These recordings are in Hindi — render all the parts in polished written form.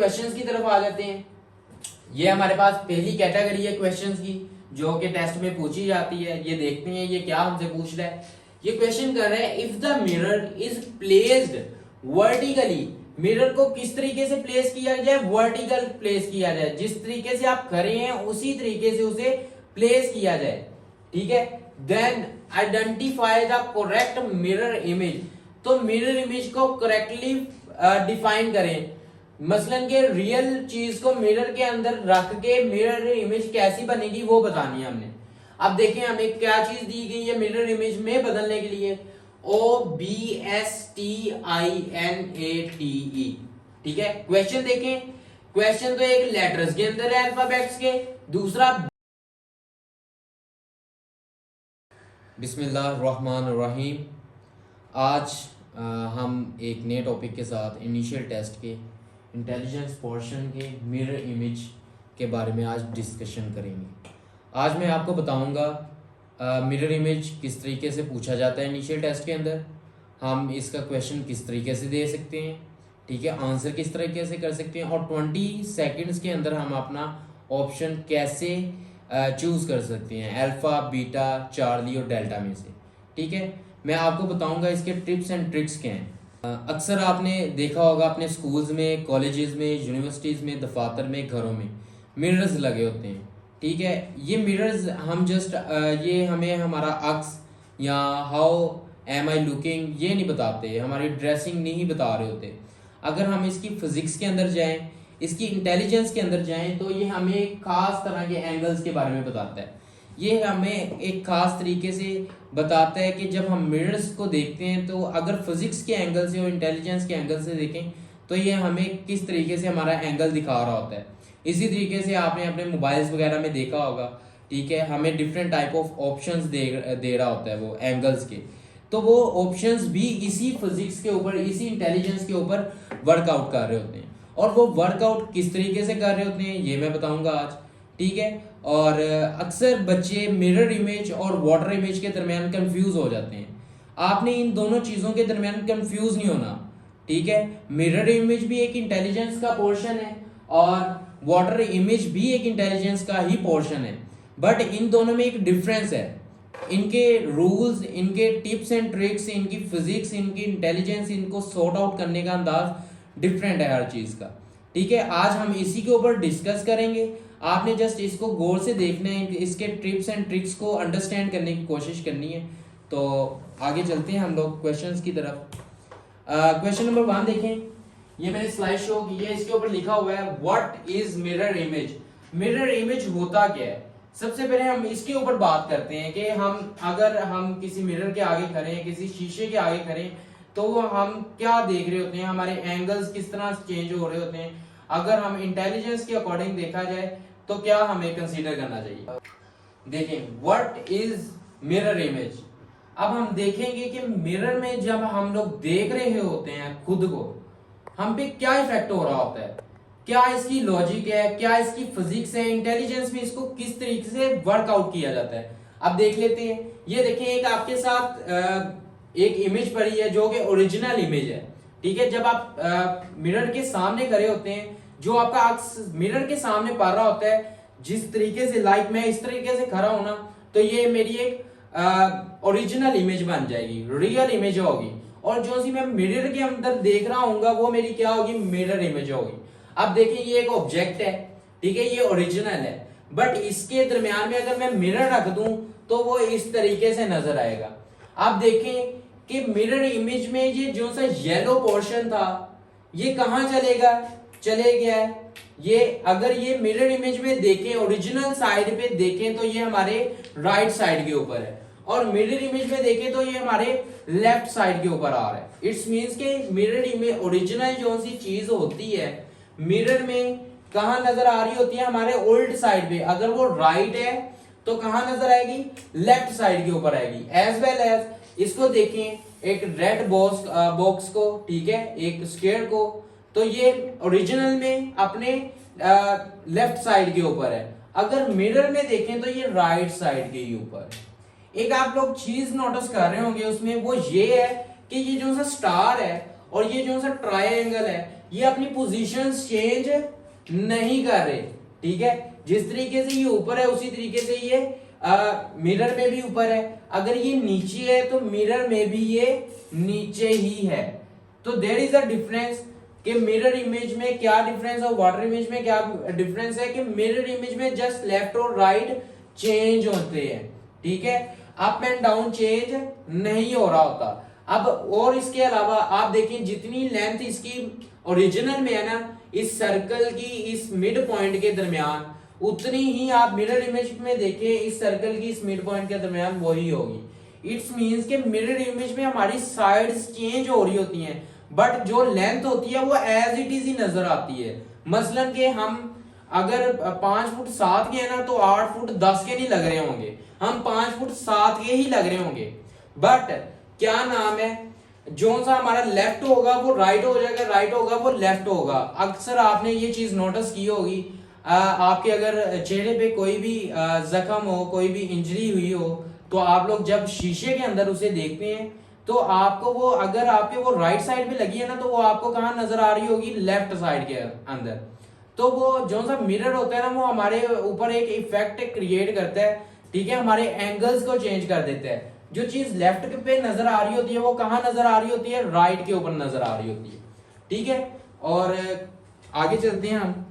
क्वेश्चंस की तरफ आ जाते हैं। ये हमारे पास पहली कैटेगरी है क्वेश्चंस की जो कि टेस्ट में पूछी जाती है। ये देखते हैं ये क्या हमसे पूछ रहा है। ये क्वेश्चन कर रहा है if the mirror is placed vertically, mirror को किस तरीके से प्लेस किया जाए, वर्टिकल प्लेस किया जाए, जिस तरीके से आप करे हैं उसी तरीके से उसे प्लेस किया जाए, ठीक है। Then identify the correct mirror image, तो मिरर इमेज को करेक्टली डिफाइन करें। मसलन के रियल चीज को मिरर के अंदर रख के मिरर इमेज कैसी बनेगी वो बतानी है हमने। अब देखें हमें क्या चीज दी गई है मिरर इमेज में बदलने के लिए, OBSTINATE, ठीक है। क्वेश्चन देखें, क्वेश्चन तो एक लेटर्स के अंदर है अल्फाबेट्स के, दूसरा बिस्मिल्लाहिर्रहमानिर्रहीम। आज हम एक नए टॉपिक के साथ इनिशियल टेस्ट के इंटेलिजेंस पोर्शन के मिरर इमेज के बारे में आज डिस्कशन करेंगे। आज मैं आपको बताऊंगा मिरर इमेज किस तरीके से पूछा जाता है इनिशियल टेस्ट के अंदर, हम इसका क्वेश्चन किस तरीके से दे सकते हैं, ठीक है, आंसर किस तरीके से कर सकते हैं, और 20 सेकंड्स के अंदर हम अपना ऑप्शन कैसे चूज कर सकते हैं अल्फा, बीटा, चार्ली और डेल्टा में से, ठीक है। मैं आपको बताऊंगा इसके टिप्स एंड ट्रिक्स क्या हैं। अक्सर आपने देखा होगा अपने स्कूल्स में, कॉलेजेस में, यूनिवर्सिटीज़ में, दफातर में, घरों में मिरर्स लगे होते हैं, ठीक है। ये मिरर्स हम जस्ट ये हमें हमारा अक्स या हाउ एम आई लुकिंग ये नहीं बताते, हमारी ड्रेसिंग नहीं बता रहे होते। अगर हम इसकी फिजिक्स के अंदर जाएं, इसकी इंटेलिजेंस के अंदर जाएं, तो ये हमें खास तरह के एंगल्स के बारे में बताता है। ये हमें एक खास तरीके से बताता है कि जब हम मिरर्स को देखते हैं तो अगर फिजिक्स के एंगल से और इंटेलिजेंस के एंगल से देखें तो ये हमें किस तरीके से हमारा एंगल दिखा रहा होता है। इसी तरीके से आपने अपने मोबाइल्स वगैरह में देखा होगा, ठीक है, हमें डिफरेंट टाइप ऑफ ऑप्शंस दे रहा होता है वो एंगल्स के, तो वो ऑप्शंस भी इसी फिजिक्स के ऊपर, इसी इंटेलिजेंस के ऊपर वर्कआउट कर रहे होते हैं। और वो वर्कआउट किस तरीके से कर रहे होते हैं ये मैं बताऊंगा आज, ठीक है। और अक्सर बच्चे मिरर इमेज और वाटर इमेज के दरमियान कंफ्यूज हो जाते हैं। आपने इन दोनों चीज़ों के दरमियान कंफ्यूज नहीं होना, ठीक है। मिरर इमेज भी एक इंटेलिजेंस का पोर्शन है और वाटर इमेज भी एक इंटेलिजेंस का ही पोर्शन है, बट इन दोनों में एक डिफरेंस है। इनके रूल्स, इनके टिप्स एंड ट्रिक्स, इनकी फिजिक्स, इनकी इंटेलिजेंस, इनको सॉर्ट आउट करने का अंदाज डिफरेंट है हर चीज़ का, ठीक है। आज हम इसी के ऊपर डिस्कस करेंगे। आपने जस्ट इसको गौर से देखना है, इसके टिप्स एंड ट्रिक्स को अंडरस्टैंड करने की कोशिश करनी है। तो आगे चलते हैं हम लोग क्वेश्चंस की तरफ। क्वेश्चन नंबर 1 देखें, ये मैंने स्लाइड शो की है, इसके ऊपर लिखा हुआ है what is mirror image. Mirror image होता क्या है? सबसे पहले हम इसके ऊपर बात करते हैं कि अगर हम किसी मिरर के आगे खड़े हैं, किसी शीशे के आगे खड़े हैं, तो हम क्या देख रहे होते हैं, हमारे एंगल्स किस तरह चेंज हो रहे होते हैं। अगर हम इंटेलिजेंस के अकॉर्डिंग देखा जाए तो क्या हमें कंसीडर करना चाहिए। देखें व्हाट इज मिरर इमेज। अब हम देखेंगे कि मिरर में जब हम लोग देख रहे होते हैं खुद को, हम पे क्या इफेक्ट हो रहा होता है, क्या इसकी लॉजिक है, क्या इसकी फिजिक्स है, इंटेलिजेंस में इसको किस तरीके से वर्कआउट किया जाता है। अब देख लेते हैं। ये देखें एक आपके साथ एक इमेज पड़ी है जो कि ओरिजिनल इमेज है, ठीक है। जब आप मिरर के सामने खड़े होते हैं, जो आपका अक्स मिरर के सामने पड़ रहा होता है, जिस तरीके से लाइक मैं इस तरीके से खड़ा हूं ना, तो ये मेरी एक ओरिजिनल इमेज बन जाएगी, रियल इमेज होगी। और जो सी मैं मिरर के अंदर देख रहा हूँ वो मेरी क्या होगी, मिरर इमेज होगी। अब देखिए ये एक ऑब्जेक्ट है, ठीक है, ये ओरिजिनल है, बट इसके दरमियान में अगर मैं मिरर रख दूं तो वो इस तरीके से नजर आएगा। आप देखें कि मिरर इमेज में ये जो सा येलो पोर्शन था ये कहां चलेगा, चले गया है। ये अगर ये मिरर इमेज में देखें, ओरिजिनल साइड पे देखें तो ये हमारे राइट साइड के ऊपर है, और मिरर इमेज में देखें तो ये हमारे लेफ्ट साइड के ऊपर आ रहा है। इट्स मींस के मिरर इमेज ओरिजिनल जो सी चीज होती है मिरर में कहां नजर आ रही होती है, हमारे ओल्ड साइड पे। अगर वो राइट है तो कहां नजर आएगी, लेफ्ट साइड के ऊपर आएगी। एज वेल एज इसको देखें एक रेड बॉक्स को, ठीक है, एक स्क्वायर को, तो ये ओरिजिनल में अपने लेफ्ट साइड के ऊपर है। अगर मिरर में देखें तो ये राइट साइड के ऊपर। एक आप लोग चीज नोटिस कर रहे होंगे उसमें, वो ये है कि ये जो सा स्टार है और ये जो सा ट्रायंगल है, ये अपनी पोजीशंस चेंज नहीं कर रहे, ठीक है। जिस तरीके से ये ऊपर है उसी तरीके से ये मिरर में भी ऊपर है। अगर ये नीचे है तो मिरर में भी ये नीचे ही है। तो देयर इज अ डिफरेंस कि मिरर इमेज में क्या डिफरेंस और वाटर इमेज में क्या डिफरेंस है कि मिरर इमेज में जस्ट लेफ्ट और राइट चेंज होते हैं, ठीक है, अप एंड डाउन चेंज नहीं हो रहा होता। अब और इसके अलावा आप देखें जितनी लेंथ इसकी ओरिजिनल में है ना, इस सर्कल की इस मिड पॉइंट के दरमियान, उतनी ही आप मिरर इमेज में देखें इस सर्कल की इस मिड पॉइंट के दरमियान वही होगी। इट्स मींस के मिरर इमेज में हमारी साइड्स चेंज हो रही होती हैं, बट जो लेंथ होती है वो एज इट इज ही नजर आती है। मसलन के हम अगर 5 फुट 7 के है ना तो 8 फुट 10 के नहीं लग रहे होंगे, हम 5 फुट 7 के ही लग रहे होंगे। बट क्या नाम है, जो सा हमारा लेफ्ट होगा वो राइट हो जाएगा, राइट होगा वो लेफ्ट होगा। अक्सर आपने ये चीज नोटिस की होगी, आपके अगर चेहरे पे कोई भी जख्म हो, कोई भी इंजरी हुई हो, तो आप लोग जब शीशे के अंदर उसे देखते हैं तो आपको वो, अगर आपके वो राइट साइड पे लगी है ना तो वो आपको कहाँ नजर आ रही होगी, लेफ्ट साइड के अंदर। तो वो जो सा मिरर होता है ना वो हमारे ऊपर एक इफेक्ट क्रिएट करता है, ठीक है, हमारे एंगल्स को चेंज कर देता है। जो चीज लेफ्ट पे नजर आ रही होती है वो कहाँ नजर आ रही होती है, राइट के ऊपर नजर आ रही होती है, ठीक है। और आगे चलते हैं हम।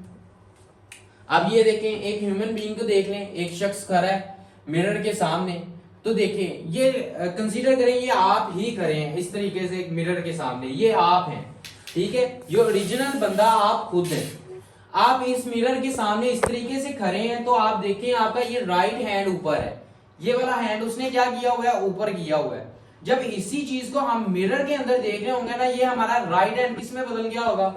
अब ये देखें, एक ह्यूमन बीइंग को देख लें, एक शख्स खड़ा है मिरर के सामने, तो देखें ये कंसीडर करें ये आप ही खड़े हैं इस तरीके से एक मिरर के सामने, ये आप हैं, ठीक है, ये ओरिजिनल बंदा आप खुद हैं। आप इस मिरर के सामने इस तरीके से खड़े हैं तो आप देखें आपका ये राइट हैंड ऊपर है, ये वाला हैंड उसने क्या किया हुआ है, ऊपर किया हुआ है। जब इसी चीज को हम मिरर के अंदर देख रहे होंगे ना, ये हमारा राइट हैंड किसमें बदल गया होगा,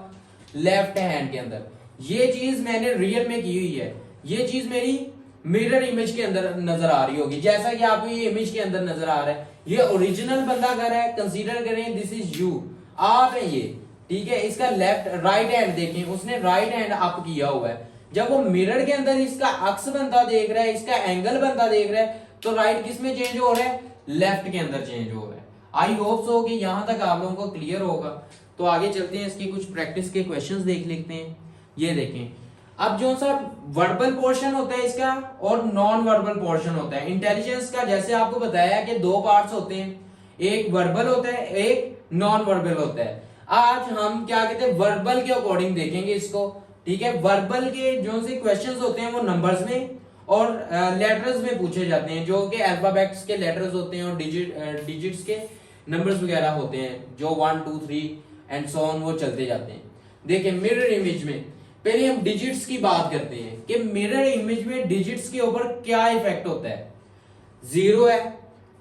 लेफ्ट हैंड के अंदर। ये चीज मैंने रियल में की हुई है, ये चीज मेरी मिरर इमेज के अंदर नजर आ रही होगी, जैसा कि आपको ये इमेज के अंदर नजर आ रहा है। ये ओरिजिनल बंदा कर है, कंसीडर करें दिस इज यू, आप है ये, ठीक है। इसका लेफ्ट राइट हैंड देखें, उसने राइट हैंड अप किया हुआ है। जब वो मिरर के अंदर इसका अक्स बनता देख रहा है, इसका एंगल बनता देख रहा है, तो राइट किस में चेंज हो रहा है, लेफ्ट के अंदर चेंज हो रहा है। आई होप सो कि यहां तक आप लोगों को क्लियर होगा। तो आगे चलते हैं, इसकी कुछ प्रैक्टिस के क्वेश्चंस देख लेते हैं। ये देखें, अब जो सा वर्बल पोर्शन होता है इसका और नॉन वर्बल पोर्शन होता है इंटेलिजेंस का, जैसे आपको बताया कि दो पार्ट्स होते हैं, एक वर्बल होता है, एक नॉन वर्बल होता है। आज हम क्या कहते हैं, वर्बल के अकॉर्डिंग देखेंगे इसको, ठीक है। वर्बल के जो से क्वेश्चंस होते हैं वो नंबर्स में और लेटर्स में पूछे जाते हैं, जो कि अल्फाबेट्स के लेटर्स होते हैं और डिजिट्स के नंबर्स वगैरह होते हैं, जो 1 2 3 एंड सो ऑन वो चलते जाते हैं। देखिए मिरर इमेज में पहले हम डिजिट्स की बात करते हैं कि मिरर इमेज में डिजिट्स के ऊपर क्या इफेक्ट होता है, 0 है,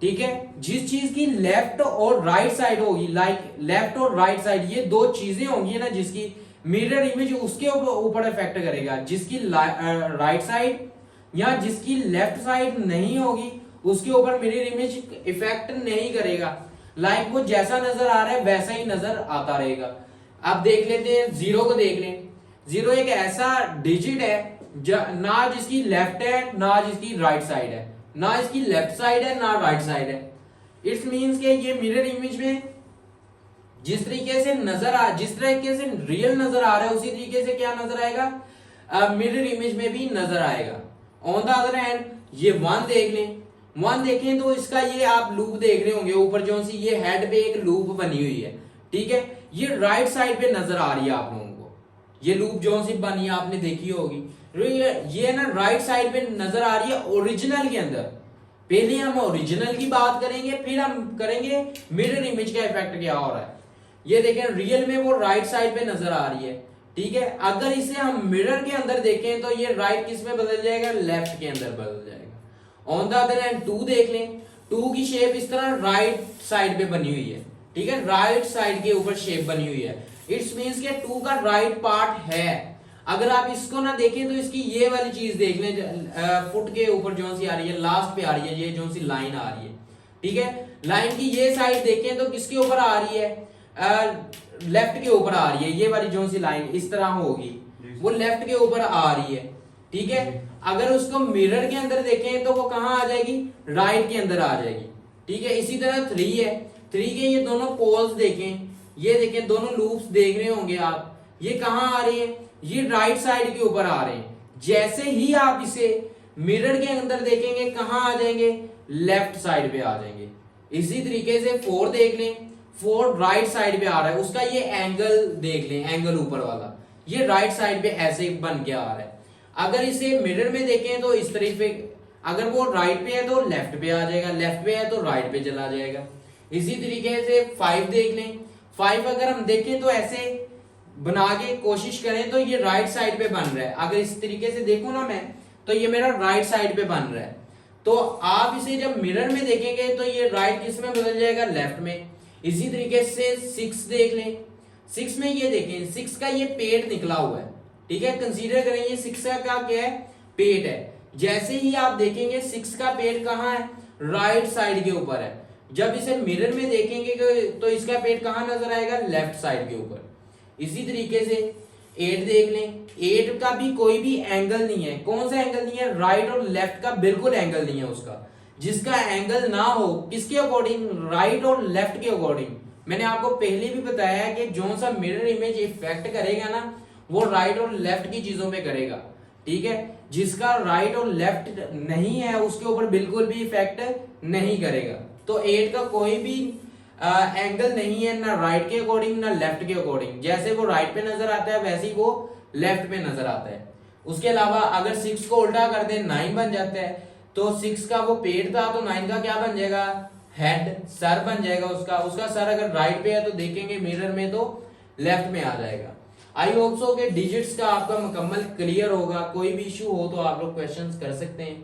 ठीक है। जिस चीज की लेफ्ट और राइट साइड होगी, लाइक लेफ्ट और राइट साइड, ये दो चीजें होंगी ना जिसकी मिरर इमेज उसके ऊपर इफेक्ट करेगा। जिसकी राइट साइड या जिसकी लेफ्ट साइड नहीं होगी उसके ऊपर मिरर इमेज इफेक्ट नहीं करेगा, लाइक वो जैसा नजर आ रहा है वैसा ही नजर आता रहेगा। अब देख लेते हैं 0 को, देख लें 0 एक ऐसा डिजिट है ना जिसकी लेफ्ट है ना जिसकी राइट साइड है, ना इसकी लेफ्ट साइड है ना राइट साइड है। इट्स मींस के ये मिरर इमेज में जिस तरीके से जिस तरीके से रियल नजर आ रहा है उसी तरीके से क्या नजर आएगा, मिरर इमेज में भी नजर आएगा। ऑन द अदर हैंड ये 1 देख लें, 1 देखें तो इसका ये आप लूप देख रहे होंगे ऊपर, जो सी ये हेड पे एक लूप बनी हुई है, ठीक है, ये राइट साइड पे नजर आ रही है आप लोगों को। ये लूप जो सी बनी है आपने देखी होगी, ये ना राइट साइड पे नजर आ रही है ओरिजिनल के अंदर। पहले हम ओरिजिनल की बात करेंगे, फिर हम करेंगे मिरर इमेज का इफेक्ट क्या हो रहा है। ये देखें रियल में वो राइट साइड पे नजर आ रही है, ठीक है। अगर इसे हम मिरर के अंदर देखें तो ये राइट किस में बदल जाएगा, लेफ्ट के अंदर बदल जाएगा। ऑन द अदर हैंड 2 देख लें, 2 की शेप इस तरह राइट साइड पे बनी हुई है, ठीक है, राइट साइड के ऊपर शेप बनी हुई है। इट्स मींस के 2 का राइट पार्ट है। अगर आप इसको ना देखें तो इसकी ये वाली चीज देख लें, फुट के ऊपर जो सी आ रही है, लास्ट पे आ रही है, ये जो सी लाइन आ रही है, ठीक है। लाइन की ये साइड देखें तो किसके ऊपर आ रही है, लेफ्ट के ऊपर आ रही है। ये वाली जो सी लाइन इस तरह होगी वो लेफ्ट के ऊपर आ रही है, ठीक है। अगर उसको मिरर के अंदर देखें तो वो कहां आ जाएगी, राइट के अंदर आ जाएगी, ठीक है। इसी तरह 3 है, 3 के ये दोनों पोल्स देखें, ये देखें दोनों लूप्स देख रहे होंगे आप, ये कहाँ आ रही है, ये राइट साइड के ऊपर आ रहे हैं। जैसे ही आप इसे मिरर के अंदर देखेंगे कहाँ आ जाएंगे, लेफ्ट साइड पे आ जाएंगे। इसी तरीके से 4 देख लें, 4 राइट साइड पे आ रहा है, उसका ये एंगल देख लें, एंगल ऊपर वाला ये राइट साइड पे ऐसे बन के आ रहा है। अगर इसे मिरर में देखें तो इस तरीके, अगर वो राइट पे है तो लेफ्ट पे आ जाएगा, लेफ्ट पे है तो राइट पे चला जाएगा। इसी तरीके से 5 देख लें, 5 अगर हम देखें तो ऐसे बना के कोशिश करें तो ये राइट साइड पे बन रहा है। अगर इस तरीके से देखूं ना मैं, तो ये मेरा राइट साइड पे बन रहा है। तो आप इसे जब मिरर में देखेंगे तो ये राइट किस में बदल जाएगा, लेफ्ट में। इसी तरीके से 6 देख लें, 6 में ये देखें, 6 का ये पेट निकला हुआ है, ठीक है, कंसीडर करें ये 6 का क्या है, पेट है। जैसे ही आप देखेंगे 6 का पेट कहाँ है, राइट साइड के ऊपर है। जब इसे मिरर में देखेंगे तो इसका पेट कहाँ नजर आएगा, लेफ्ट साइड के ऊपर। इसी तरीके से 8 देख लें, 8 का भी कोई भी एंगल नहीं है। कौन सा एंगल नहीं है, राइट और लेफ्ट का बिल्कुल एंगल नहीं है उसका। जिसका एंगल ना हो किसके अकॉर्डिंग, राइट और लेफ्ट के अकॉर्डिंग। मैंने आपको पहले भी बताया है कि जो सा मिरर इमेज इफेक्ट करेगा ना, वो राइट और लेफ्ट की चीजों पे करेगा, ठीक है। जिसका राइट और लेफ्ट नहीं है उसके ऊपर बिल्कुल भी इफेक्ट नहीं करेगा। तो 8 का कोई भी एंगल नहीं है, ना राइट के अकॉर्डिंग ना लेफ्ट के अकॉर्डिंग। जैसे वो राइट पे नजर आता है वैसे ही वो लेफ्ट पे नजर आता है। उसके अलावा अगर 6 को उल्टा कर दे 9 बन जाता है। तो 6 का वो पेट था तो 9 का क्या बन जाएगा, हेड, सर बन जाएगा उसका। उसका सर अगर राइट पे है तो देखेंगे मिरर में तो लेफ्ट में आ जाएगा। आई होप सो के डिजिट्स का आपका मुकम्मल क्लियर होगा। कोई भी इशू हो तो आप लोग क्वेश्चंस कर सकते हैं।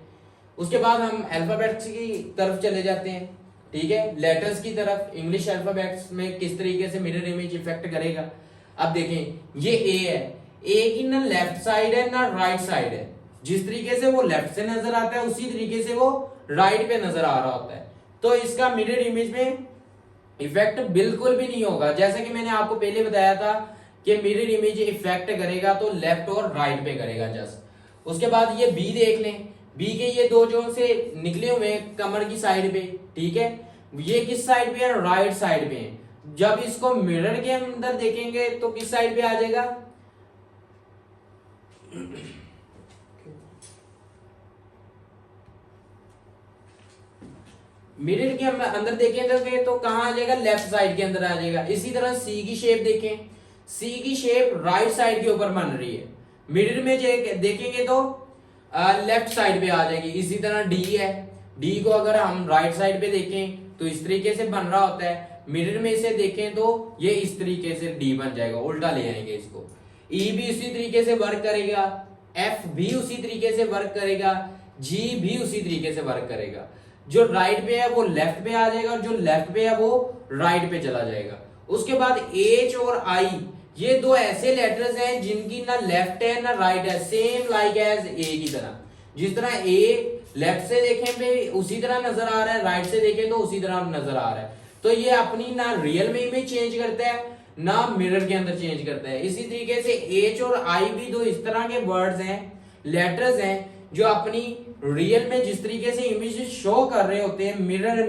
उसके बाद हम अल्फाबेट्स की तरफ चले जाते हैं, ठीक है, लेटर्स की तरफ। इंग्लिश अल्फाबेट्स में किस तरीके से मिरर इमेज इफेक्ट करेगा। अब देखें ये ए है, ए की ना लेफ्ट साइड है ना राइट साइड है। जिस तरीके से वो लेफ्ट से नजर आता है उसी तरीके से वो राइट पे नजर आ रहा होता है। तो इसका मिरर इमेज में इफेक्ट बिल्कुल भी नहीं होगा। जैसा कि मैंने आपको पहले बताया था कि मिरर इमेज इफेक्ट करेगा तो लेफ्ट और राइट पे करेगा जस्ट। उसके बाद ये बी देख लें, बी के ये दो जो से निकले हुए हैं कमर की साइड पे, ठीक है, ये किस साइड पे है, राइट साइड पे है। जब इसको मिरर के अंदर देखेंगे तो किस साइड पे आ जाएगा, मिरर के अंदर देखेंगे तो कहां आ जाएगा, लेफ्ट साइड के अंदर आ जाएगा। इसी तरह सी की शेप देखें, सी की शेप राइट साइड के ऊपर बन रही है, मिरर में देखेंगे तो लेफ्ट साइड पे आ जाएगी। इसी तरह डी है, डी को अगर हम राइट साइड पे देखें तो इस तरीके से बन रहा होता है, मिरर में इसे देखें तो ये इस तरीके से डी बन जाएगा, उल्टा ले आएंगे इसको। ई भी उसी तरीके से वर्क करेगा, एफ भी उसी तरीके से वर्क करेगा, जी भी उसी तरीके से वर्क करेगा। जो राइट पे है वो लेफ्ट पे आ जाएगा और जो लेफ्ट पे है वो राइट पे चला जाएगा। उसके बाद एच और आई, ये दो ऐसे लेटर्स हैं जिनकी ना लेफ्ट है ना राइट है, सेम लाइक एज ए की तरह। जिस तरह ए लेफ्ट से देखें पे उसी तरह नजर आ रहा है, राइट से देखें तो उसी तरह नजर आ रहा है। तो ये अपनी ना रियल में इमेज चेंज करता है ना मिरर के अंदर चेंज करता है। इसी तरीके से एच और आई भी दो इस तरह के वर्ड्स हैं, लेटर्स हैं, जो अपनी रियल में जिस तरीके से इमेज शो कर रहे होते हैं मिरर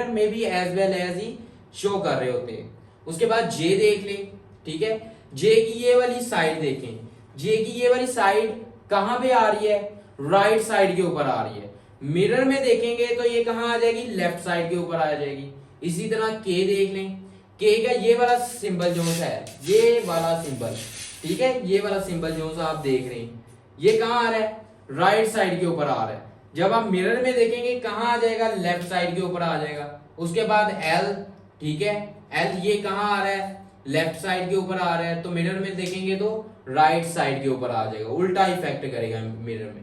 में भी एज वेल एज ही शो कर रहे होते हैं। उसके बाद जे देख लें, ठीक है, जे की ये वाली साइड देखें, जे की ये वाली साइड कहां पे आ रही है, राइट साइड के ऊपर आ रही है। मिरर में देखेंगे तो ये कहां आ जाएगी, लेफ्ट साइड के ऊपर आ जाएगी। इसी तरह के देख लें, के का ये वाला सिंबल जो सा है, ये वाला सिंबल, ठीक है, ये वाला सिंबल जो सा आप देख रहे हैं ये कहां आ रहा है, राइट साइड के ऊपर आ रहा है। जब आप मिरर में देखेंगे कहां आ जाएगा, लेफ्ट साइड के ऊपर आ जाएगा। उसके बाद एल, ठीक है, एल ये कहां आ रहा है, लेफ्ट साइड के ऊपर आ रहा है। तो मिरर में देखेंगे तो राइट साइड के ऊपर आ जाएगा, उल्टा इफेक्ट करेगा मिरर में।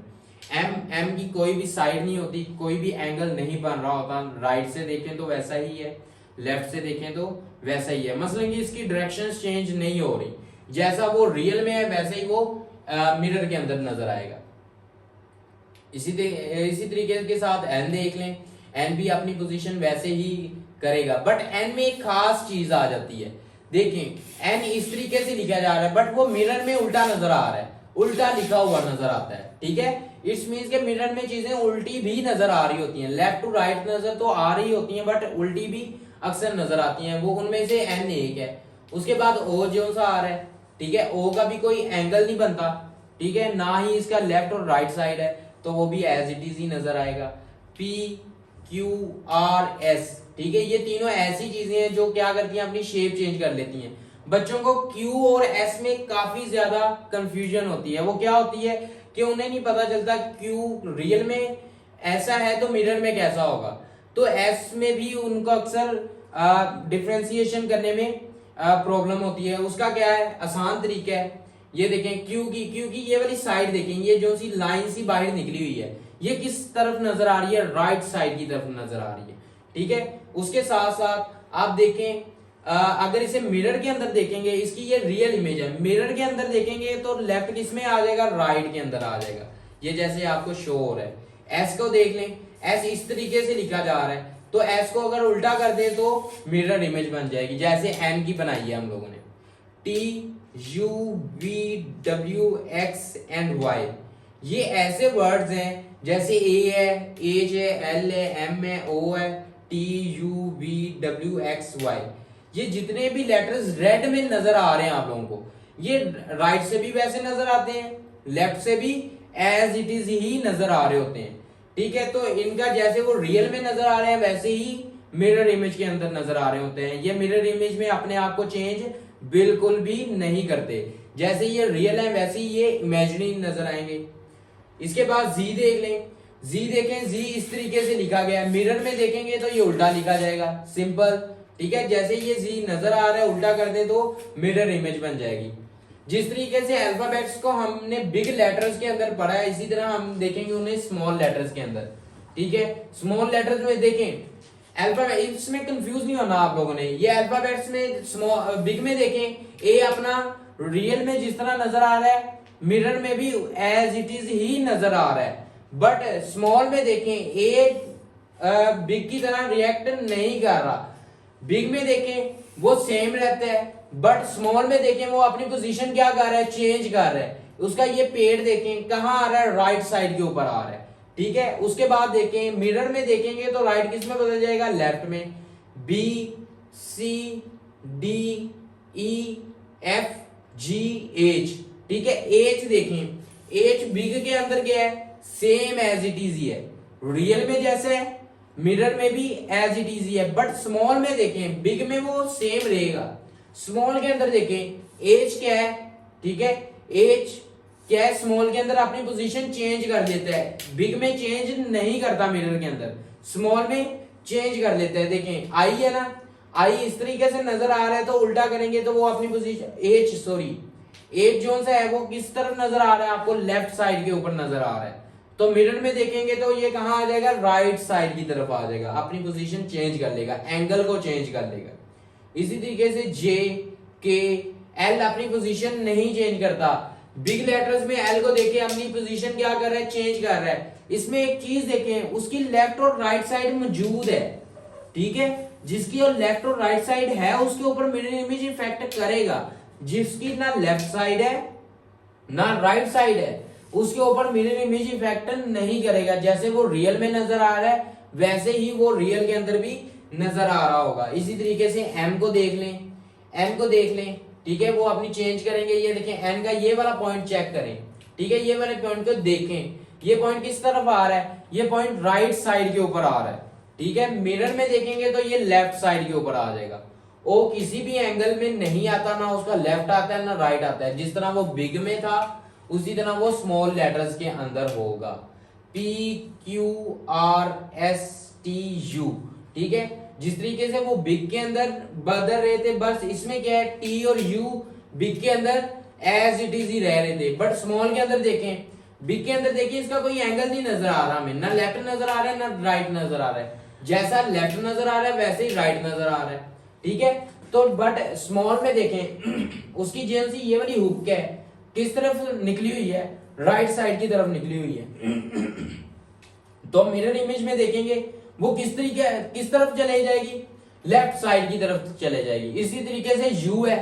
एम की कोई भी साइड नहीं होती, कोई भी एंगल नहीं बन रहा होता। राइट से देखें तो वैसा ही है, लेफ्ट से देखें तो वैसा ही है। मतलब कि इसकी डायरेक्शन चेंज नहीं हो रही, जैसा वो रियल में है वैसे ही वो मिरर के अंदर नजर आएगा। इसी तरीके के साथ एन देख लें, एन भी अपनी पोजीशन वैसे ही करेगा, बट एन में एक खास चीज आ जाती है। देखें एन इस तरीके से लिखा जा रहा है बट वो मिरर में उल्टा नजर आ रहा है, उल्टा लिखा हुआ नजर आता है, ठीक है। इट्स मींस के मिरर में चीजें उल्टी भी नजर आ रही होती हैं, लेफ्ट टू राइट नजर तो आ रही होती हैं बट उल्टी भी अक्सर नजर आती हैं। वो उनमें से एन एक है। उसके बाद ओ जो सा आ रहा है, ठीक है, ओ का भी कोई एंगल नहीं बनता, ठीक है, ना ही इसका लेफ्ट और राइट साइड है, तो वो भी एज इट इज ही नजर आएगा। पी क्यू आर एस, ठीक है, ये तीनों ऐसी चीजें हैं जो क्या करती हैं, अपनी शेप चेंज कर लेती हैं। बच्चों को क्यू और एस में काफी ज्यादा कंफ्यूजन होती है। वो क्या होती है कि उन्हें नहीं पता चलता क्यू रियल में ऐसा है तो मिरर में कैसा होगा। तो एस में भी उनको अक्सर डिफ्रेंसिएशन करने में प्रॉब्लम होती है। उसका क्या है, आसान तरीका है, ये देखें क्यू की ये वाली साइड देखें, ये जो सी लाइन सी बाहर निकली हुई है, ये किस तरफ नजर आ रही है, राइट साइड की तरफ नजर आ रही है, ठीक है। उसके साथ साथ आप देखें अगर इसे मिरर के अंदर देखेंगे, इसकी ये रियल इमेज है, मिरर के अंदर देखेंगे तो लेफ्ट किस में आ जाएगा, राइट के अंदर आ जाएगा, ये जैसे आपको शो हो रहा है। एस को देख लें, एस इस तरीके से लिखा जा रहा है, तो एस को अगर उल्टा कर दे तो मिरर इमेज बन जाएगी, जैसे एन की बनाई है हम लोगों ने। T U V W X and Y, ये ऐसे वर्ड्स हैं जैसे ए है, एच है, एल है, एम है, ओ है, T U V W X Y, ये जितने भी लेटर्स रेड में नजर आ रहे हैं आप लोगों को, ये राइट से भी वैसे नजर आते हैं, लेफ्ट से भी एज इट इज ही नजर आ रहे होते हैं, ठीक है। तो इनका जैसे वो रियल में नजर आ रहे हैं वैसे ही मिरर इमेज के अंदर नजर आ रहे होते हैं। ये मिरर इमेज में अपने आप को चेंज बिल्कुल भी नहीं करते, जैसे ये रियल है वैसे ही ये इमेजिनरी नजर आएंगे। इसके बाद जी देख लें, जी देखें, जी इस तरीके से लिखा गया है, मिरर में देखेंगे तो ये उल्टा लिखा जाएगा, सिंपल, ठीक है। जैसे ये जी नजर आ रहा है, उल्टा कर दे तो मिरर इमेज बन जाएगी। जिस तरीके से अल्फाबेट्स को हमने बिग लेटर्स के अंदर पढ़ा है, इसी तरह हम देखेंगे उन्हें स्मॉल लेटर्स के अंदर, ठीक है। स्मॉल लेटर्स में देखें अल्फाबेट, इसमें कंफ्यूज नहीं होना आप लोगों ने, ये अल्फाबेट्स में स्मॉल बिग में देखें, ए अपना रियल में जिस तरह नजर आ रहा है, मिरर में भी एज इट इज ही नजर आ रहा है, बट स्मॉल में देखें ए बिग की तरह रिएक्ट नहीं कर रहा। बिग में देखें वो सेम रहता है, बट स्मॉल में देखें वो अपनी पोजीशन क्या कर रहा है, चेंज कर रहा है। उसका ये पेड़ देखें कहां आ रहा है, राइट साइड के ऊपर आ रहा है, ठीक है। उसके बाद देखें मिरर में देखेंगे तो राइट किस में बदल जाएगा, लेफ्ट में। B C D E F G H, ठीक है। एच देखें, एच बिग के अंदर क्या है, सेम एज इट इज ही है, रियल में जैसे है मिरर में भी एज इट इज ही है, बट स्मॉल में देखें बिग में वो सेम रहेगा, स्मॉल के अंदर देखें एच क्या है, ठीक है, एच क्या है, स्मॉल के अंदर अपनी पोजीशन चेंज कर देता है, बिग में चेंज नहीं करता, मिरर के अंदर स्मॉल में चेंज कर लेता है। देखें आई है ना, आई इस तरीके से नजर आ रहा है, तो उल्टा करेंगे तो वो अपनी position H sorry H zone से है वो किस तरफ नजर आ रहा है आपको, लेफ्ट साइड के ऊपर नजर आ रहा है, तो मिरर में देखेंगे तो ये कहां आ जाएगा, राइट साइड की तरफ आ जाएगा, अपनी पोजीशन चेंज कर लेगा, एंगल को चेंज कर लेगा। इसी तरीके से जे के एल अपनी पोजीशन नहीं चेंज करता, बिग लेटर्स में एल को देखें अपनी पोजीशन क्या कर रहा है, चेंज कर रहा है। इसमें एक चीज देखें, उसकी लेफ्ट और राइट साइड मौजूद है, ठीक है, जिसकी और लेफ्ट और राइट साइड है उसके ऊपर मिरर इमेज इफेक्ट करेगा, जिसकी ना लेफ्ट साइड है ना राइट साइड है उसके ऊपर मिरर इमेज इफेक्ट नहीं करेगा। जैसे वो रियल में नजर आ रहा है वैसे ही वो रियल के अंदर भी नजर आ रहा होगा। इसी तरीके से एम को देख लें, एन को देख लें, ठीक है, वो अपनी चेंज करेंगे। ये देखें एन का ये वाला पॉइंट चेक करें, ठीक है, ये वाले पॉइंट को देखें, ये पॉइंट किस तरफ आ रहा है, ये पॉइंट राइट साइड के ऊपर आ रहा है, ठीक है। मिरर में देखेंगे तो ये लेफ्ट साइड के ऊपर आ जाएगा। ओ किसी भी एंगल में नहीं आता, ना उसका लेफ्ट आता है ना राइट आता है, जिस तरह वो बिग में था उसी तरह वो स्मॉल लेटर्स के अंदर होगा। P Q R S T U, ठीक है, जिस तरीके से वो बिग के अंदर बदल रहे थे, बस इसमें क्या है, टी और यू बिग के अंदर एज इट इज ही रह रहे थे, बट स्मॉल के अंदर देखें, बिग के अंदर देखिए इसका कोई एंगल नहीं नजर आ रहा हमें, ना लेफ्ट नजर आ रहा है ना राइट नजर आ रहा है, जैसा लेफ्ट नजर आ रहा है वैसे ही राइट नजर आ रहा है, ठीक है। तो बट स्मॉल में देखें उसकी जेल से ये वाली हुक है किस तरफ निकली हुई है, राइट साइड की तरफ निकली हुई है। तो मिरर इमेज में देखेंगे वो किस तरफ चले जाएगी, लेफ्ट साइड की तरफ चले जाएगी। इसी तरीके से यू है,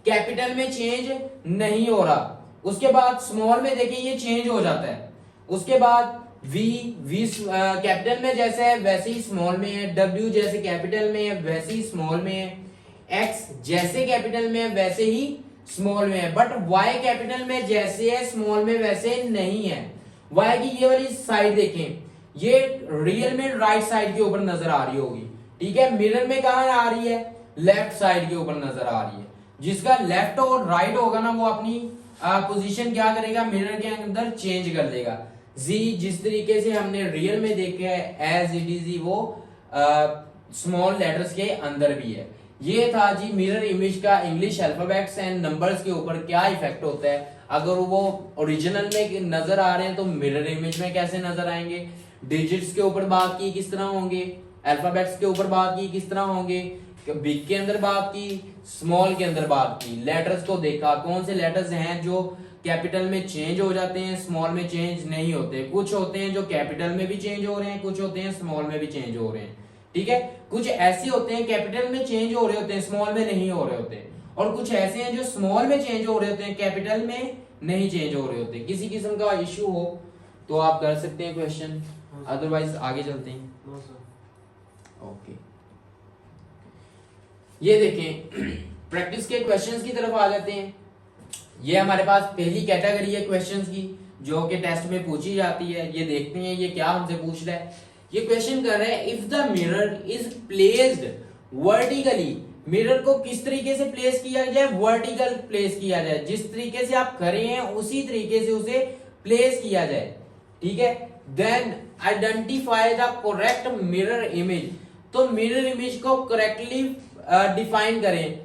कैपिटल में चेंज नहीं हो रहा, उसके बाद स्मॉल में देखिए ये चेंज हो जाता है, उसके बाद वी कैपिटल में जैसे है वैसे ही स्मॉल में है, डब्ल्यू जैसे कैपिटल में है वैसे ही स्मॉल में है, एक्स जैसे कैपिटल में है वैसे ही स्मॉल में है, बट वाई कैपिटल में जैसे है स्मॉल में वैसे नहीं है। वाई की ये वाली साइड देखें, ये रियल में राइट साइड के ऊपर नजर आ रही होगी, ठीक है। मिरर में कहां आ रही है, लेफ्ट साइड के ऊपर नजर आ रही है। जिसका लेफ्ट और राइट होगा ना, वो अपनी पोजीशन क्या करेगा, मिरर के अंदर चेंज कर देगा। जी जिस तरीके से हमने रियल में देखा है एज इट इज, वो स्मॉल लेटर्स के अंदर भी है। ये था जी मिरर इमेज का इंग्लिश अल्फाबेट्स एंड नंबर्स के ऊपर क्या इफेक्ट होता है। अगर वो ओरिजिनल में नजर आ रहे हैं तो मिरर इमेज में कैसे नजर आएंगे, डिजिट्स के ऊपर बात की किस तरह होंगे, अल्फाबेट्स के ऊपर बात की किस तरह होंगे, बिग के अंदर बात की, स्मॉल के अंदर बात की, लेटर्स को देखा कौन से लेटर्स हैं जो कैपिटल में चेंज हो जाते हैं, स्मॉल में चेंज नहीं होते। कुछ होते हैं जो कैपिटल में भी चेंज हो रहे हैं, कुछ होते हैं स्मॉल में भी चेंज हो रहे हैं, ठीक है। कुछ ऐसे होते हैं कैपिटल में चेंज हो रहे होते हैं, स्मॉल में नहीं हो रहे होते, और कुछ ऐसे हैं जो स्मॉल में चेंज हो रहे होते हैं, कैपिटल में नहीं चेंज हो रहे होते। किसी किस्म का इश्यू हो तो आप कर सकते हैं क्वेश्चन, अदरवाइज आगे चलते हैं। ओके ये देखें प्रैक्टिस के क्वेश्चंस की तरफ आ जाते हैं। ये हमारे पास पहली कैटेगरी है क्वेश्चंस की जो कि टेस्ट में पूछी जाती है। ये देखते हैं ये क्या हमसे पूछ रहा है। ये क्वेश्चन कर रहा है if the mirror is placed vertically, mirror को किस तरीके से प्लेस किया जाए, वर्टिकल प्लेस किया जाए, जिस तरीके से आप खड़े हैं उसी तरीके से उसे प्लेस किया जाए, ठीक है। Then identify the correct mirror image, तो मिरर इमेज को करेक्टली डिफाइन करें।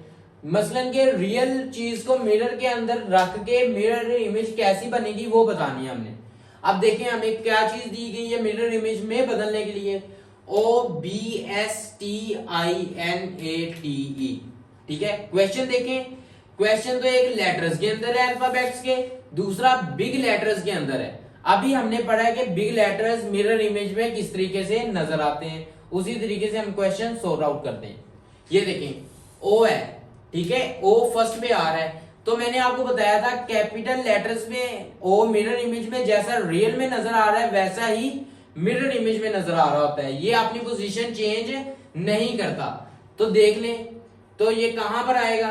मसलन के रियल चीज को मिरर के अंदर रख के मिरर इमेज कैसी बनेगी वो बतानी है हमने। अब देखें हमें क्या चीज दी गई है मिरर इमेज में बदलने के लिए, OBSTINATE, ठीक है। क्वेश्चन देखें, क्वेश्चन तो एक लेटर्स के अंदर है अल्फाबेट्स के, दूसरा बिग लेटर्स के अंदर है। अभी हमने पढ़ा है कि बिग लेटर्स मिरर इमेज में किस तरीके से नजर आते हैं, उसी तरीके से हम क्वेश्चन सॉर्ट आउट करते हैं। ये देखें O है, ठीक है, O फर्स्ट पे आ रहा है, तो मैंने आपको बताया था कैपिटल लेटर्स में O मिरर इमेज में जैसा रियल में नजर आ रहा है वैसा ही मिरर इमेज में नजर आ रहा होता है, ये अपनी पोजीशन चेंज नहीं करता। तो देख लें तो ये कहां पर आएगा,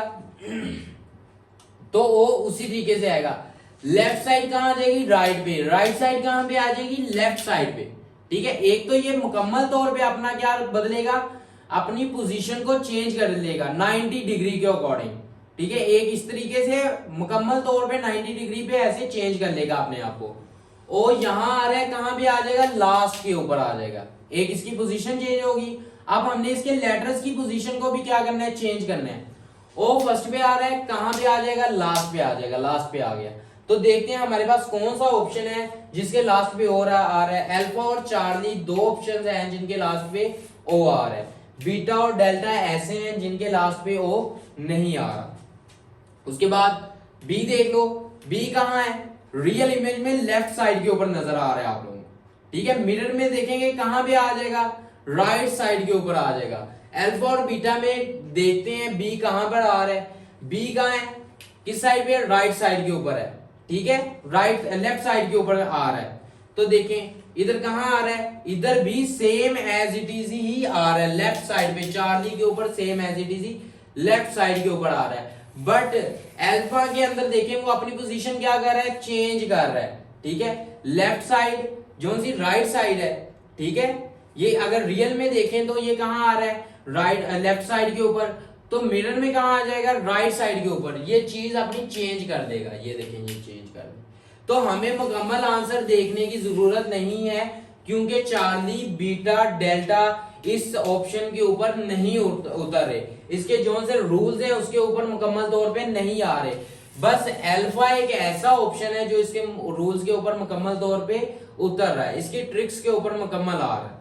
तो O उसी तरीके से आएगा। लेफ्ट साइड कहां आ जाएगी, राइट पे, राइट साइड कहां पे आ जाएगी, लेफ्ट साइड पे, ठीक है। एक तो ये मुकम्मल तौर पे अपना क्या बदलेगा, अपनी पोजीशन को चेंज कर लेगा 90 डिग्री के अकॉर्डिंग, ठीक है। एक इस तरीके से मुकम्मल तौर पे 90 डिग्री पे ऐसे चेंज कर लेगा अपने आप को। ओ यहां आ रहा है, कहां पे आ जाएगा, लास्ट के ऊपर आ जाएगा, एक इसकी पोजीशन चेंज होगी। अब हमने इसके लेटर्स की पोजीशन को भी क्या करना है, चेंज करना है। ओ फर्स्ट पे आ रहा है, कहां पे आ जाएगा, लास्ट पे आ जाएगा, लास्ट पे आ गया। तो देखते हैं हमारे पास कौन सा ऑप्शन है जिसके लास्ट पे ओ आ रहा है। अल्फा और चार्ली दो ऑप्शन हैं जिनके लास्ट पे ओ आ रहा है, बीटा और डेल्टा ऐसे हैं जिनके लास्ट पे ओ नहीं आ रहा। उसके बाद बी देख लो, बी कहां है, रियल इमेज में लेफ्ट साइड के ऊपर नजर आ रहा है आप लोगों को, ठीक है। मिरर में देखेंगे कहां पे आ जाएगा, राइट साइड के ऊपर आ जाएगा। अल्फा और बीटा में देखते हैं बी कहां पर आ रहा है, बी कहां है, किस साइड पे, राइट साइड के ऊपर है, ठीक है, राइट लेफ्ट साइड के ऊपर आ रहा है। तो देखें इधर कहां आ रहा है, इधर भी सेम एज इट इज ही आ रहा है, लेफ्ट साइड पे चार्ली के ऊपर सेम एज इट इज ही लेफ्ट साइड के ऊपर आ रहा है। बट अल्फा के अंदर देखें वो अपनी पोजीशन क्या कर रहा है, चेंज कर रहा है, ठीक है। लेफ्ट साइड जो सी राइट साइड है, ठीक है, ये अगर रियल में देखें तो ये कहां आ रहा है, राइट लेफ्ट साइड के ऊपर, तो मिरर में कहां आ जाएगा, राइट साइड के ऊपर। ये चीज अपनी चेंज कर देगा, ये देखें ये चेंज कर देगा। तो हमें मुकम्मल आंसर देखने की जरूरत नहीं है क्योंकि चार्ली बीटा डेल्टा इस ऑप्शन के ऊपर नहीं उतर रहे, इसके जो से रूल्स है उसके ऊपर मुकम्मल तौर पे नहीं आ रहे। बस अल्फा एक ऐसा ऑप्शन है जो इसके रूल्स के ऊपर मुकम्मल तौर पे उतर रहा है, इसके ट्रिक्स के ऊपर मुकम्मल आ रहा है।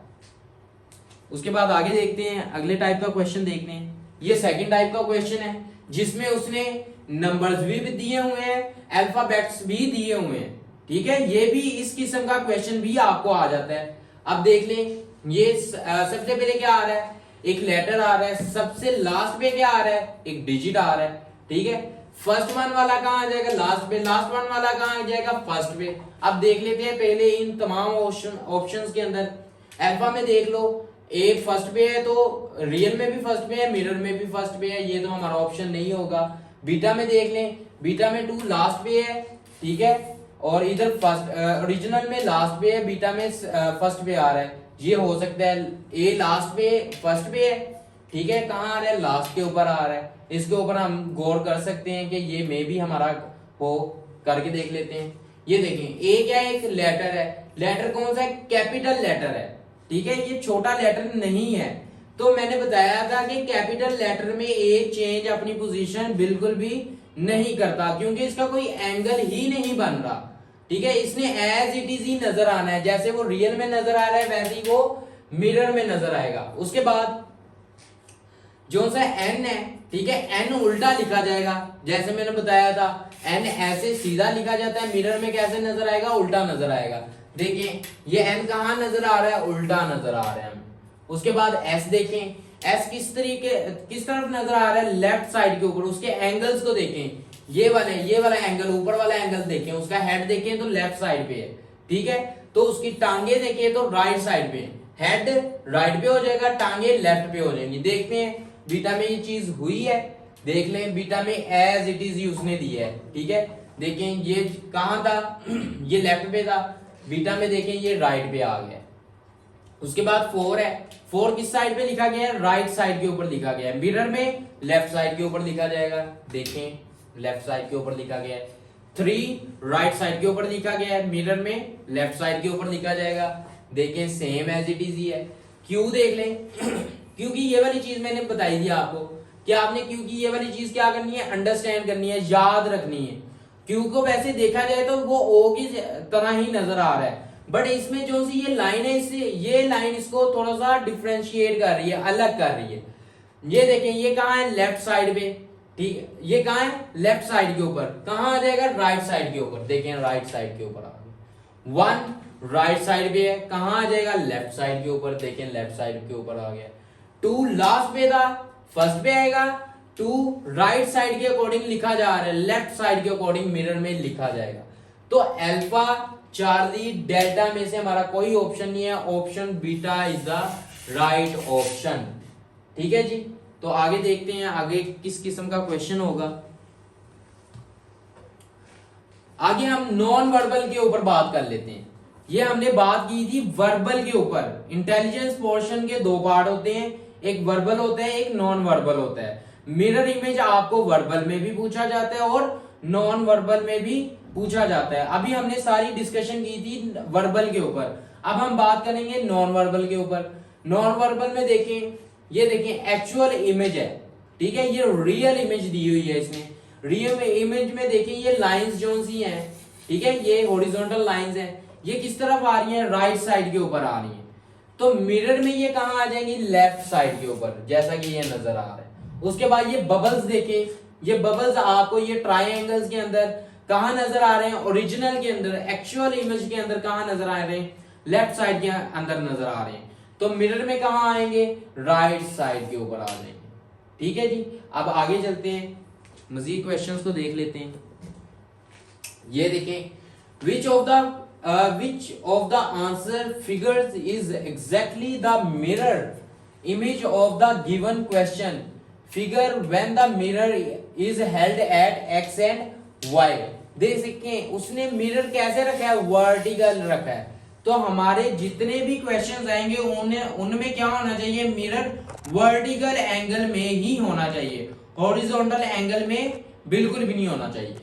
उसके बाद आगे देखते हैं, अगले टाइप का क्वेश्चन देखते हैं। ये सेकंड टाइप का क्वेश्चन है जिसमें उसने नंबर्स भी दिए हुए हैं, अल्फाबेट्स भी दिए हुए हैं, ठीक है। ये भी इस किस्म का क्वेश्चन भी आपको आ जाता है। अब देख लें ये सबसे पहले क्या आ रहा है, एक लेटर आ रहा है, सबसे लास्ट पे क्या आ रहा है, एक डिजिट आ रहा है, ठीक है। फर्स्ट वन वाला कहां आ जाएगा, लास्ट पे, लास्ट वन वाला कहां आ जाएगा, फर्स्ट पे। अब देख लेते हैं पहले इन तमाम ऑप्शंस के अंदर। अल्फा में देख लो ए फर्स्ट पे है तो रियल में भी फर्स्ट पे है, मिरर में भी फर्स्ट पे है, ये तो हमारा ऑप्शन नहीं होगा। बीटा में देख लें, बीटा में 2 लास्ट पे है, ठीक है, और इधर फर्स्ट ओरिजिनल में लास्ट पे है, बीटा में फर्स्ट पे आ रहा है, ये हो सकता है ए लास्ट पे फर्स्ट पे है, ठीक है, कहाँ आ रहा है, लास्ट के ऊपर आ रहा है। इसके ऊपर हम गौर कर सकते हैं कि ये मे भी हमारा हो, करके देख लेते हैं। ये देखें ए क्या है, एक लेटर है, लेटर कौन सा है, कैपिटल लेटर है, ठीक है, ये छोटा लेटर नहीं है। तो मैंने बताया था कि कैपिटल लेटर में ए चेंज अपनी पोजीशन बिल्कुल भी नहीं करता, क्योंकि इसका कोई एंगल ही नहीं बन रहा, ठीक है, इसने एज इट इज ही नजर आना है, जैसे वो रियल में नजर आ रहा है वैसे ही वो मिरर में नजर आएगा। उसके बाद जो सा एन है, ठीक है, एन उल्टा लिखा जाएगा, जैसे मैंने बताया था एन ऐसे सीधा लिखा जाता है, मिरर में कैसे नजर आएगा, उल्टा नजर आएगा। देखिए ये एन कहाँ नजर आ रहा है, उल्टा नजर आ रहा है। उसके बाद एस देखें, एस किस तरफ नजर आ रहा है, लेफ्ट साइड के ऊपर। उसके एंगल्स को देखें, ये वाला एंगल, ऊपर वाला एंगल देखें, उसका हेड देखें तो लेफ्ट साइड पे है, ठीक है, तो उसकी टांगे देखें तो राइट साइड पे, हेड राइट पे हो जाएगा, टांगे लेफ्ट पे हो जाएंगी। देखते हैं बीटा में ये चीज हुई है, देख लें बीटा में एज इट इज उसने दिया है, ठीक है, देखें ये कहां था ये लेफ्ट पे था, बीटा में देखें ये राइट पे आ गया। उसके बाद 4 है, 4 किस साइड पे लिखा गया है, राइट साइड के ऊपर लिखा गया है, मिरर में लेफ्ट साइड के ऊपर लिखा जाएगा, देखें लेफ्ट साइड के ऊपर लिखा गया है। 3 राइट साइड के ऊपर लिखा गया है, मिरर में लेफ्ट साइड के ऊपर लिखा जाएगा, देखें सेम एज इट इज ही है। क्यू देख लें क्योंकि ये वाली चीज मैंने बताई थी आपको कि आपने क्यू की ये वाली चीज क्या करनी है, अंडरस्टैंड करनी है, याद रखनी है। क्यू को वैसे देखा जाए तो वो ओ की तरह ही नजर आ रहा है, बट इसमें जो सी ये लाइन है, इससे ये लाइन इसको थोड़ा सा डिफरेंशिएट कर रही है, अलग कर रही है। ये देखें ये कहाँ है, लेफ्ट साइड पे, ठीक है, ये कहाँ है, लेफ्ट साइड के ऊपर, कहाँ आ जाएगा, राइट साइड के ऊपर, देखें राइट साइड के ऊपर आ गया। 1 राइट साइड पे है, कहाँ आ जाएगा, लेफ्ट साइड के ऊपर, देखें लेफ्ट साइड के ऊपर आ गया। 2 लास्ट पे था, फर्स्ट पे आएगा। 2 राइट साइड के अकॉर्डिंग लिखा जा रहा है, लेफ्ट साइड के अकॉर्डिंग मिरर में लिखा जाएगा। तो अल्फा चार्ली डेल्टा में से हमारा कोई ऑप्शन नहीं है, option beta is the right option, ठीक है जी। तो आगे देखते हैं आगे किस किस्म का क्वेश्चन होगा। आगे हम नॉन वर्बल के ऊपर बात कर लेते हैं। ये हमने बात की थी वर्बल के ऊपर। इंटेलिजेंस पोर्शन के 2 पार्ट होते हैं, एक वर्बल होता है, एक नॉन वर्बल होता है। मिरर इमेज आपको वर्बल में भी पूछा जाता है और नॉन वर्बल में भी पूछा जाता है। अभी हमने सारी डिस्कशन की थी वर्बल के ऊपर, अब हम बात करेंगे नॉन वर्बल के ऊपर। नॉन वर्बल में देखें, ये देखें एक्चुअल इमेज है, ठीक है, ये रियल इमेज दी हुई है इसने। रियल इमेज में देखें ये लाइंस जो सी हैं, ठीक है, ये हॉरिजॉन्टल लाइंस हैं, ये किस तरफ आ रही हैं, राइट साइड के ऊपर आ रही हैं। तो मिरर में ये कहाँ आ जाएंगी, लेफ्ट साइड के ऊपर, जैसा कि ये नजर आ रहा है। उसके बाद ये बबल्स देखें, ये बबल्स आपको ये ट्राइंगल्स के अंदर कहाँ नजर आ रहे हैं, ओरिजिनल के अंदर, एक्चुअल इमेज के अंदर कहाँ नजर आ रहे हैं, लेफ्ट साइड के अंदर नजर आ रहे हैं। तो मिरर में कहाँ आएंगे, राइट साइड के ऊपर आ जाएंगे, ठीक है जी। अब आगे चलते हैं, मजीद क्वेश्चंस को देख लेते हैं। ये देखें which of the answer figures is exactly the mirror image of the given question figure when the mirror is held at X and Y. देख सकते हैं उसने मिरर कैसे रखा है, वर्टिकल रखा है। तो हमारे जितने भी क्वेश्चंस आएंगे उनमें क्या होना चाहिए, मिरर वर्टिकल एंगल में ही होना चाहिए, हॉरिजॉन्टल एंगल में बिल्कुल भी नहीं होना चाहिए।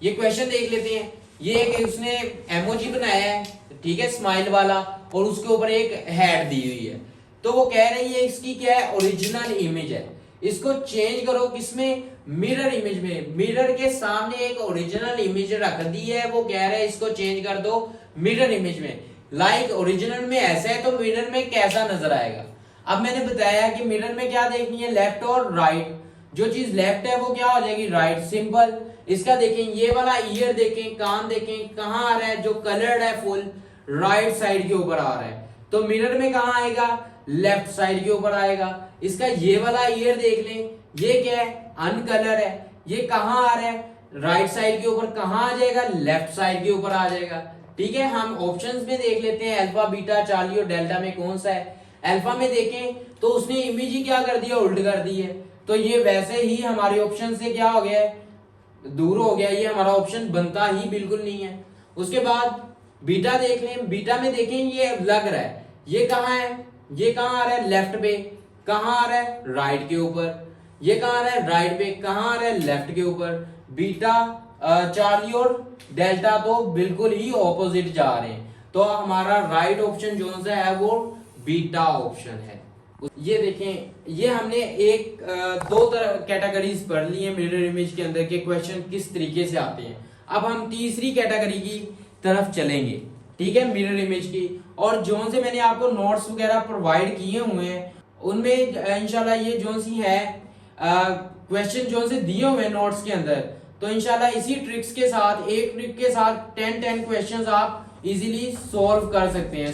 ये क्वेश्चन देख लेते हैं। ये एक उसने एमोजी बनाया है, ठीक है, स्माइल वाला, और उसके ऊपर एक हेड दी हुई है। तो वो कह रही है इसकी क्या है, ओरिजिनल इमेज है, इसको चेंज करो किसमें, मिरर इमेज में। मिरर के सामने एक ओरिजिनल इमेज रख दी है, वो कह रहा है इसको चेंज कर दो मिरर इमेज में। लाइक ओरिजिनल में ऐसा है तो मिरर में कैसा नजर आएगा। अब मैंने बताया कि मिरर में क्या देखनी है, लेफ्ट और राइट। जो चीज लेफ्ट है वो क्या हो जाएगी, राइट, सिंपल। इसका देखें ये वाला ईयर देखें, कान देखें, कहां आ रहा है, जो कलर्ड है फुल राइट साइड के ऊपर आ रहा है। तो मिरर में कहां आएगा, लेफ्ट साइड के ऊपर आएगा। इसका ये वाला ईयर देख लें, ये क्या है, अनकलर है, ये कहां आ रहा है, राइट साइड के ऊपर, कहां आ जाएगा, लेफ्ट साइड के ऊपर आ जाएगा, ठीक है। हम ऑप्शंस में देख लेते हैं, अल्फा बीटा चार्ली और डेल्टा में कौन सा है। अल्फा में देखें तो उसने इमेज ही क्या कर दिया, उल्ट कर दी है। तो ये वैसे ही हमारे ऑप्शन से क्या हो गया है, दूर हो गया, ये हमारा ऑप्शन बनता ही बिल्कुल नहीं है। उसके बाद बीटा देख लें, बीटा में देखें ये लग रहा है, ये कहाँ है, ये कहाँ आ रहा है, लेफ्ट पे, कहाँ आ रहा है, राइट के ऊपर, ये कहाँ आ रहा है, राइट पे, कहाँ आ रहा है, लेफ्ट के ऊपर। बीटा चार्ली और डेल्टा तो बिल्कुल ही ऑपोजिट जा रहे हैं, तो हमारा राइट ऑप्शन जो है वो बीटा ऑप्शन है। ये देखें, ये हमने एक दो तरह कैटेगरीज पढ़ ली है मिरर इमेज के अंदर के क्वेश्चन किस तरीके से आते हैं। अब हम तीसरी कैटेगरी की तरफ चलेंगे, ठीक है, मिरर इमेज की। और जोन से मैंने आपको नोट्स वगैरह प्रोवाइड किए हुए हैं, उनमें इंशाल्लाह ये जोन सी है क्वेश्चन जोन से दिए हुए हैं नोट्स के अंदर, तो इंशाल्लाह इसी ट्रिक्स के साथ, एक ट्रिक के साथ 10 क्वेश्चंस आप इजीली सॉल्व कर सकते हैं।